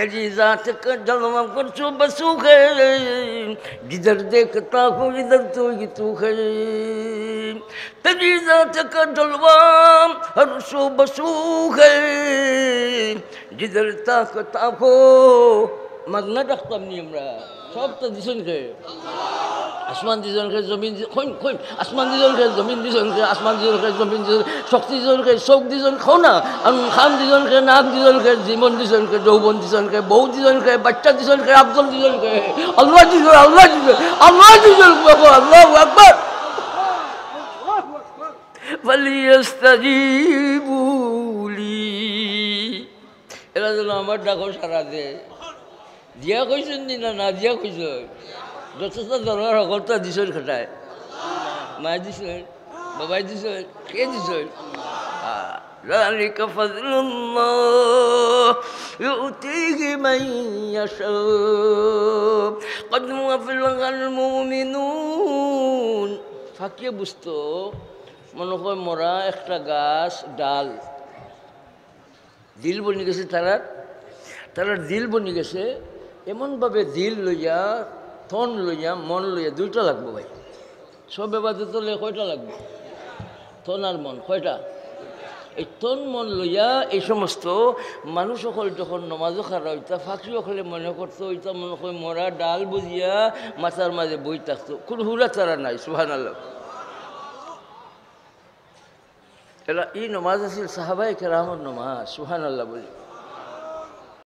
तेरी जात का जलवा कुछ बसूख है, जिधर देखता हूँ इधर तो ही तू है। तेरी जात का जलवा हर सो बसूख है, जिधर ताकता हो मगना रखतम नहीं हमरा सब तो दिसन के আসমান দিজনকে জমিন কইন কইন আসমান দিজনকে জমিন দিজনকে আসমান দিজনকে জমিন দিজন শক্তি দিজনকে চোখ দিজন খাও না আর খান দিজনকে নাক দিজনকে জীবন দিজনকে যৌবন দিজনকে বউ দিজনকে বাচ্চা দিজনকে আব্দুল দিজনকে আল্লাহ দিজন আল্লাহ দিজন আল্লাহ দিজন বাবা আল্লাহু আকবার ফালিয়াস্তাজিবু লি এরা যেন আমার ডাকো সারা দে দিয়া কইছেন না না দিয়া কইছেন যথেষ্ট ধরনের সকলটা দিছেন খেটায় মায়ে দিছেন বাবাই দিছেন কে দিছেন ذلك فضل الله يؤتيه من يشاء قد وفلح المؤمنون ফাঁকিয়ে বুঝতো মনে হয় মরা একটা গাছ ডাল দিল বনি গেছে তারার দিল বনি গেছে এমনভাবে দিল লইয়া থন লইয়া মন লইয়া দুইটা লাগবো ভাই সব এবাদত লইয়া কয়টা লাগবে থন আর মন কয়টা এই তন মন লইয়া এই সমস্ত মানুষ সকল যখন নমাজও খারা হইতা ফাঁকি সকলে মনে করতো ওইটা মনে হয় মরা ডাল বুঝিয়া মাথার মাঝে বই থাকতো কোনো হুরা তারা নাই সুবহানাল্লাহ এরা এই নমাজ আছিল সাহাবায়ে কেরামের নমাজ সুবহানাল্লাহ বলি